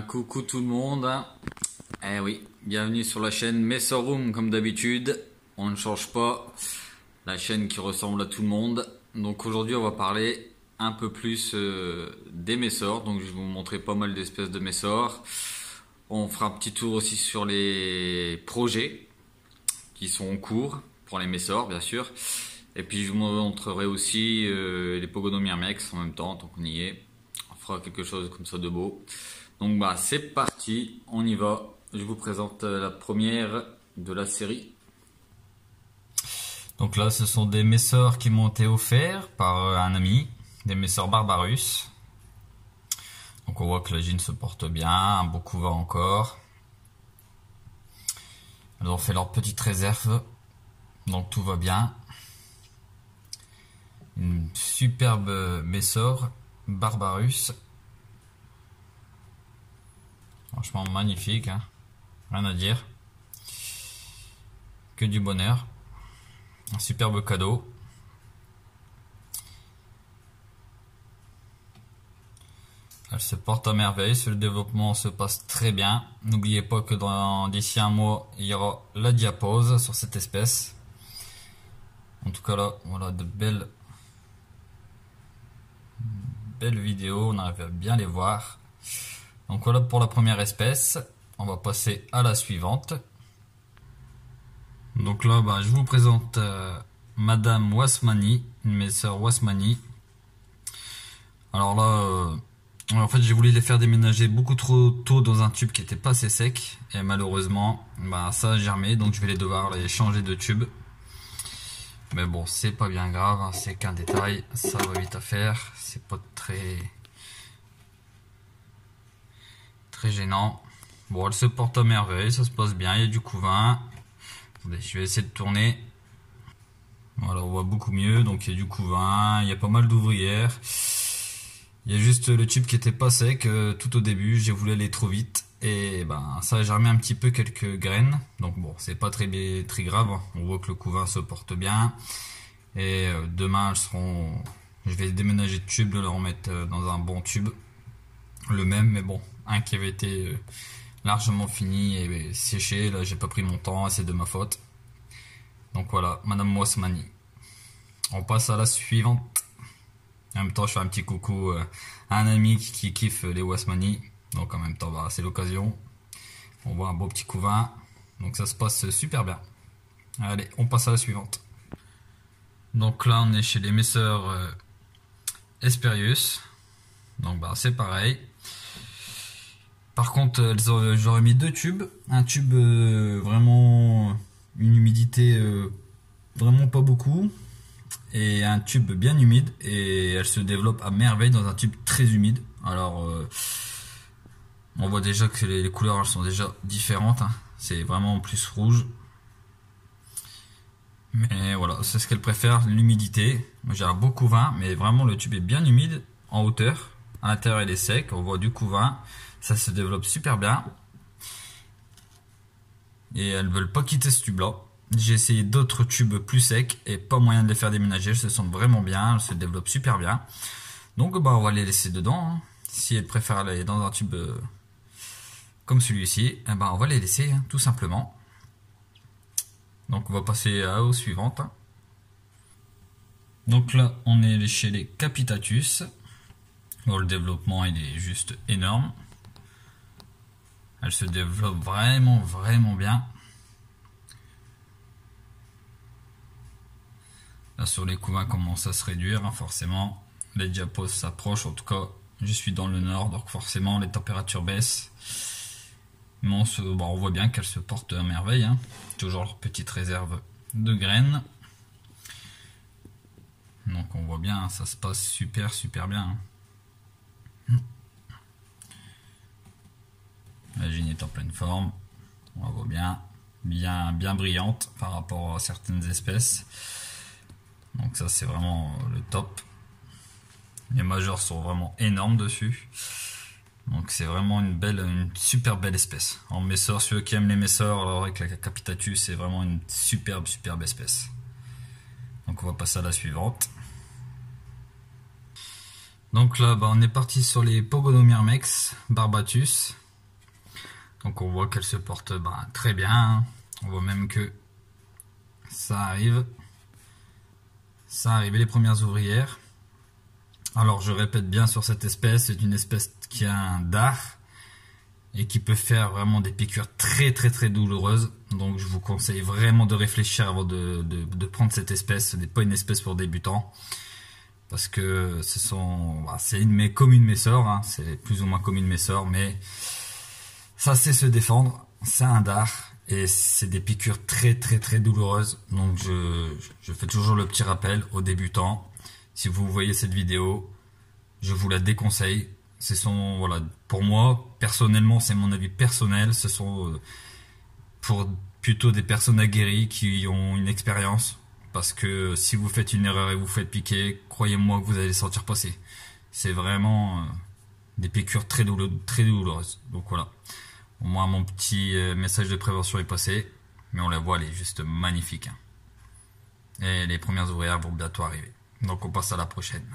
Coucou tout le monde. Eh oui, bienvenue sur la chaîne Messorroom comme d'habitude. On ne change pas, la chaîne qui ressemble à tout le monde. Donc aujourd'hui on va parler un peu plus des Messors. Donc je vais vous montrer pas mal d'espèces de Messors. On fera un petit tour aussi sur les projets qui sont en cours pour les Messors bien sûr. Et puis je vous montrerai aussi les Pogono Myrmex en même temps, tant qu'on y est. On fera quelque chose comme ça de beau. Donc bah c'est parti, on y va. Je vous présente la première de la série. Donc là ce sont des Messors qui m'ont été offerts par un ami, des Messors Barbarus. Donc on voit que la gine se porte bien, un beau couva encore. Elles ont fait leur petite réserve, donc tout va bien. Une superbe Messor Barbarus. Franchement magnifique, hein. Rien à dire. Que du bonheur. Un superbe cadeau. Elle se porte à merveille, le développement se passe très bien. N'oubliez pas que d'ici un mois, il y aura la diapause sur cette espèce. En tout cas là, voilà de belles vidéos, on arrive à bien les voir. Donc voilà pour la première espèce, on va passer à la suivante. Donc là je vous présente Madame Wasmani, une Messor Wasmani. Alors là, en fait j'ai voulu les faire déménager beaucoup trop tôt dans un tube qui était pas assez sec. Et malheureusement, ça a germé, donc je vais devoir les changer de tube. Mais bon, c'est pas bien grave, hein, c'est qu'un détail, ça va vite à faire, c'est pas très gênant. Bon, elle se porte à merveille, ça se passe bien, il y a du couvain. Attendez, je vais essayer de tourner. Voilà, on voit beaucoup mieux, donc il y a du couvain, il y a pas mal d'ouvrières. Il y a juste le tube qui était pas sec tout au début, j'ai voulu aller trop vite. Et ça a germé un petit peu quelques graines, donc bon, c'est pas très grave. On voit que le couvain se porte bien. Et demain, je vais déménager de tube, le remettre dans un bon tube, le même, mais bon, un qui avait été largement fini et séché. Là, j'ai pas pris mon temps, c'est de ma faute. Donc voilà, Madame Wasmani. On passe à la suivante. En même temps, je fais un petit coucou à un ami qui kiffe les Wasmani. Donc en même temps, c'est l'occasion. On voit un beau petit couvain. Donc ça se passe super bien. Allez, on passe à la suivante. Donc là, on est chez les Messors Esperius. Donc c'est pareil. Par contre, j'aurais mis deux tubes. Un tube vraiment une humidité vraiment pas beaucoup. Et un tube bien humide. Et elle se développe à merveille dans un tube très humide. Alors... on voit déjà que les couleurs elles sont déjà différentes, hein. C'est vraiment plus rouge. Mais voilà, c'est ce qu'elle préfère, l'humidité. Moi j'ai un beau couvain, mais vraiment le tube est bien humide en hauteur. À l'intérieur il est sec, on voit du couvain. Ça se développe super bien. Et elles veulent pas quitter ce tube là. J'ai essayé d'autres tubes plus secs et pas moyen de les faire déménager. Elles se sentent vraiment bien, elles se développent super bien. Donc on va les laisser dedans, hein. Si elles préfèrent aller dans un tube... comme celui-ci, on va les laisser, hein, tout simplement. Donc on va passer aux suivantes. Donc là, on est chez les Capitatus. Bon, le développement, il est juste énorme. Elle se développe vraiment bien. Là, sur les couvains, commence à se réduire, hein, forcément. Les diapos s'approchent, en tout cas, je suis dans le nord, donc forcément, les températures baissent. Mais on voit bien qu'elles se portent à merveille, hein. Toujours leur petite réserve de graines. Donc on voit bien, ça se passe super bien, hein. La gine est en pleine forme. On la voit bien brillante par rapport à certaines espèces. Donc ça c'est vraiment le top. Les majeurs sont vraiment énormes dessus. Donc c'est vraiment une super belle espèce. En Messor, ceux qui aiment les Messors, alors avec la Capitatus, c'est vraiment une superbe espèce. Donc on va passer à la suivante. Donc là, on est parti sur les Pogono Myrmex Barbatus. Donc on voit qu'elle se porte très bien. On voit même que ça arrive. Ça arrive les premières ouvrières. Alors je répète bien sur cette espèce, c'est une espèce qui a un dard et qui peut faire vraiment des piqûres très très très douloureuses. Donc je vous conseille vraiment de réfléchir avant de prendre cette espèce. Ce n'est pas une espèce pour débutants. Parce que c'est comme une mes sœurs, hein, c'est plus ou moins comme une mes sœurs, mais ça sait se défendre, c'est un dard, et c'est des piqûres très très très douloureuses. Donc je fais toujours le petit rappel aux débutants. Si vous voyez cette vidéo, je vous la déconseille. Voilà, pour moi, personnellement, c'est mon avis personnel. Ce sont pour plutôt des personnes aguerries qui ont une expérience. Parce que si vous faites une erreur et vous faites piquer, croyez-moi que vous allez sentir passer. C'est vraiment des piqûres très douloureuses. Donc voilà. Au moins mon petit message de prévention est passé. Mais on la voit, elle est juste magnifique. Et les premières ouvrières vont bientôt arriver. Donc on passe à la prochaine.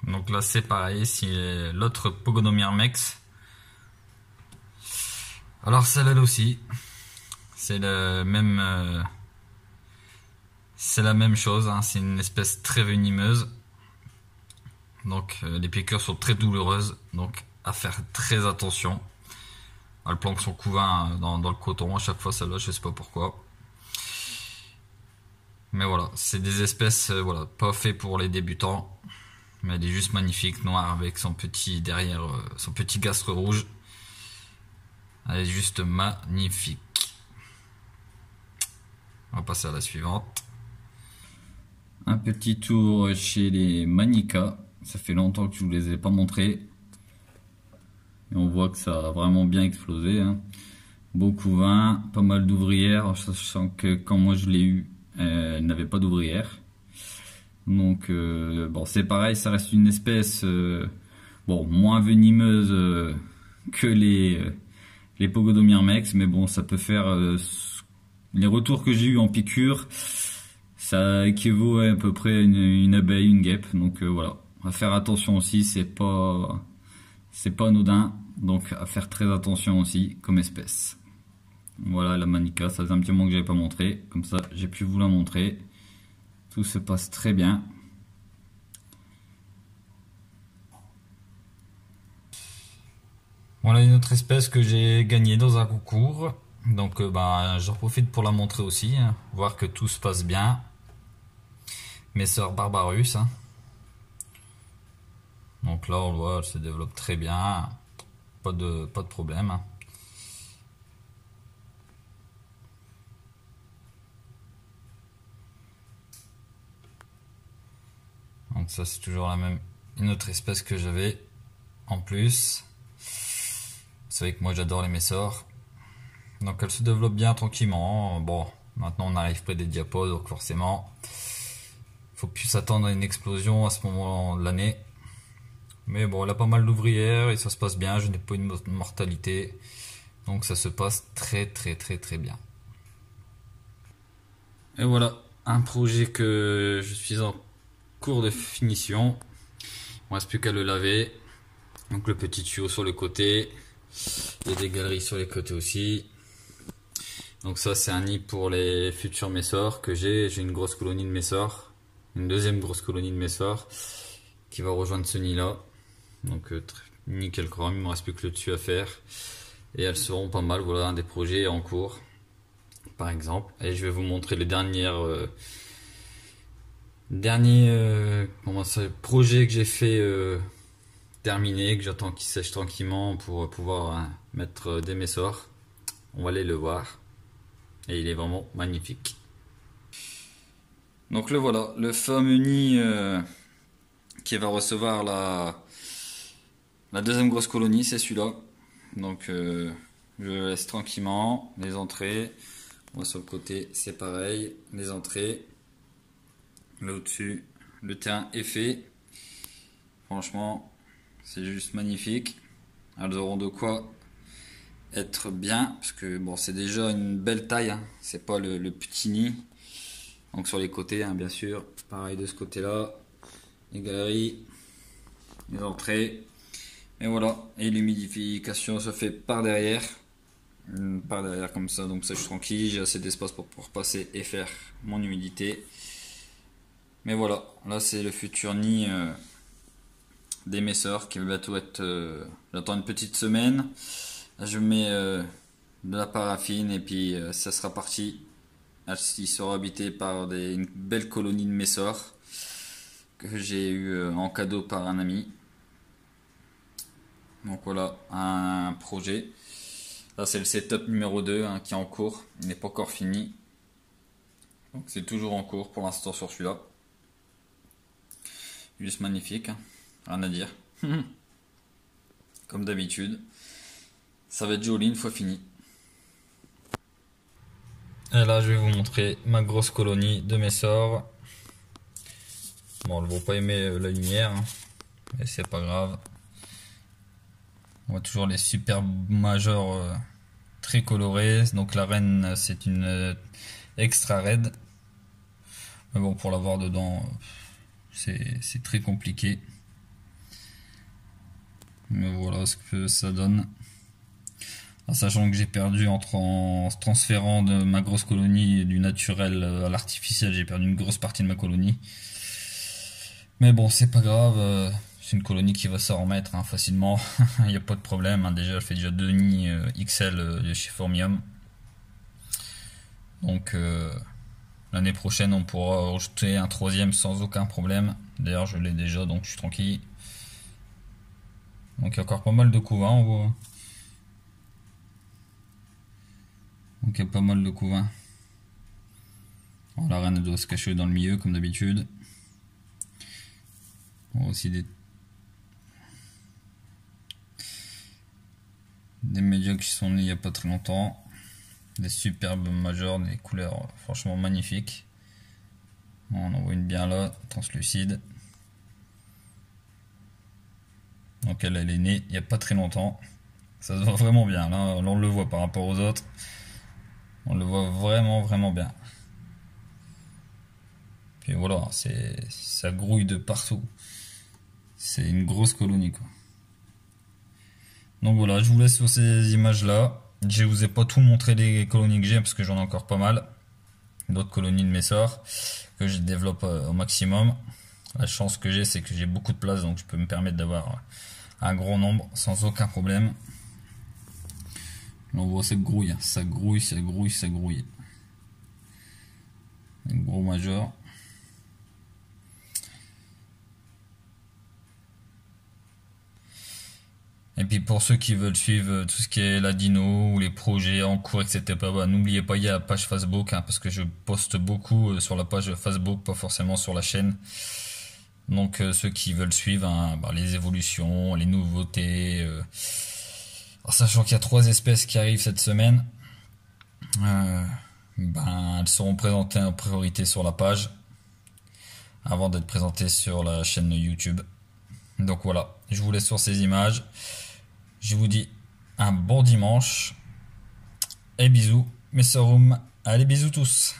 Donc là c'est pareil, c'est l'autre Pogonomyrmex. Alors celle-là aussi, c'est le même... c'est la même chose, hein, c'est une espèce très venimeuse. Donc les piqûres sont très douloureuses, donc à faire très attention. Elle planque son couvain dans le coton à chaque fois, celle-là, je sais pas pourquoi. Mais voilà, c'est des espèces voilà, pas fait pour les débutants. Mais elle est juste magnifique, noire avec son petit derrière, son petit gastre rouge. Elle est juste magnifique. On va passer à la suivante. Un petit tour chez les Manica. Ça fait longtemps que je vous les ai pas montrés. Et on voit que ça a vraiment bien explosé. Hein. Beau couvain, pas mal d'ouvrières, sachant que quand moi je l'ai eu, elle n'avait pas d'ouvrières. Donc bon, c'est pareil, ça reste une espèce bon, moins venimeuse que les Pogonomyrmex, mais bon, ça peut faire les retours que j'ai eu en piqûre, ça équivaut à peu près à une abeille, une guêpe. Donc voilà, à faire attention aussi, c'est pas anodin, donc à faire très attention aussi comme espèce. Voilà la Manica, ça faisait un petit moment que j'avais pas montré, comme ça j'ai pu vous la montrer. Tout se passe très bien. Voilà une autre espèce que j'ai gagnée dans un concours. Donc j'en profite pour la montrer aussi, hein, voir que tout se passe bien. Mes sœurs Barbarus. Hein. Donc là on voit, elle se développe très bien. Pas de problème. Hein. Donc ça c'est toujours la même, une autre espèce que j'avais en plus. Vous savez que moi j'adore les messors. Donc elle se développe bien tranquillement. Bon, maintenant on arrive près des diapos, donc forcément faut plus s'attendre à une explosion à ce moment de l'année. Mais bon, elle a pas mal d'ouvrières et ça se passe bien, je n'ai pas une mortalité. Donc ça se passe très très très très bien. Et voilà, un projet que je suis en cours de finition. Il ne reste plus qu'à le laver. Donc le petit tuyau sur le côté. Il y a des galeries sur les côtés aussi. Donc ça c'est un nid pour les futurs messors que j'ai. J'ai une grosse colonie de messors. Une deuxième grosse colonie de messors qui va rejoindre ce nid là. Donc nickel chrome, il ne me reste plus que le dessus à faire. Et elles seront pas mal, voilà un des projets en cours. Par exemple. Et je vais vous montrer le dernier projet que j'ai fait terminé, que j'attends qu'il sèche tranquillement pour pouvoir mettre des messors. On va aller le voir. Et il est vraiment magnifique. Donc le voilà, le fameux nid qui va recevoir la deuxième grosse colonie, c'est celui-là. Donc je le laisse tranquillement, les entrées. Moi sur le côté c'est pareil, les entrées. Là au-dessus, le terrain est fait. Franchement, c'est juste magnifique. Elles auront de quoi être bien, parce que bon, c'est déjà une belle taille, hein. C'est pas le petit nid. Donc sur les côtés, hein, bien sûr, pareil de ce côté-là, les galeries, les entrées. Et voilà, et l'humidification se fait par derrière. Par derrière comme ça, donc ça je suis tranquille, j'ai assez d'espace pour pouvoir passer et faire mon humidité. Mais voilà, là c'est le futur nid des messeurs qui va bientôt être... j'attends une petite semaine. Là, je mets de la paraffine et puis ça sera parti. Il sera habité par une belle colonie de messeurs que j'ai eu en cadeau par un ami. Donc voilà, un projet. Là c'est le setup numéro 2 hein, qui est en cours, il n'est pas encore fini. Donc c'est toujours en cours pour l'instant sur celui-là. Juste magnifique, hein. Rien à dire. Comme d'habitude. Ça va être joli une fois fini. Et là je vais vous montrer ma grosse colonie de messors. Bon, elles ne vont pas aimer la lumière, hein, mais c'est pas grave. On voit toujours les super majors très colorés. Donc la reine c'est une extra red. Mais bon, pour l'avoir dedans, c'est très compliqué. Mais voilà ce que ça donne. En sachant que j'ai perdu en transférant de ma grosse colonie du naturel à l'artificiel, j'ai perdu une grosse partie de ma colonie. Mais bon, c'est pas grave, c'est une colonie qui va s'en remettre hein, facilement, il n'y a pas de problème. Hein. Déjà, elle fait déjà 2 nids XL de chez Formium. Donc l'année prochaine, on pourra rajouter un 3e sans aucun problème. D'ailleurs, je l'ai déjà, donc je suis tranquille. Donc il y a encore pas mal de couvains, on voit. Donc il y a pas mal de couvains. Alors, la reine doit se cacher dans le milieu, comme d'habitude. On voit aussi des médias qui sont nés il n'y a pas très longtemps. Des superbes majors, des couleurs franchement magnifiques. On en voit une bien là, translucide. Donc elle est née il n'y a pas très longtemps. Ça se voit vraiment bien, là on le voit par rapport aux autres. On le voit vraiment bien. Puis voilà, ça grouille de partout. C'est une grosse colonie quoi. Donc voilà, je vous laisse sur ces images là. Je vous ai pas tout montré les colonies que j'ai parce que j'en ai encore pas mal. D'autres colonies de messors que je développe au maximum. La chance que j'ai c'est que j'ai beaucoup de place donc je peux me permettre d'avoir un gros nombre sans aucun problème. Là on voit ça grouille, ça grouille. Un gros major. Et puis pour ceux qui veulent suivre tout ce qui est la dino ou les projets en cours, etc. Bah, n'oubliez pas, il y a la page Facebook, hein, parce que je poste beaucoup sur la page Facebook, pas forcément sur la chaîne. Donc ceux qui veulent suivre hein, bah, les évolutions, les nouveautés, en sachant qu'il y a 3 espèces qui arrivent cette semaine, elles seront présentées en priorité sur la page avant d'être présentées sur la chaîne YouTube. Donc voilà, je vous laisse sur ces images. Je vous dis un bon dimanche et bisous, mes soeurs. Allez, bisous tous.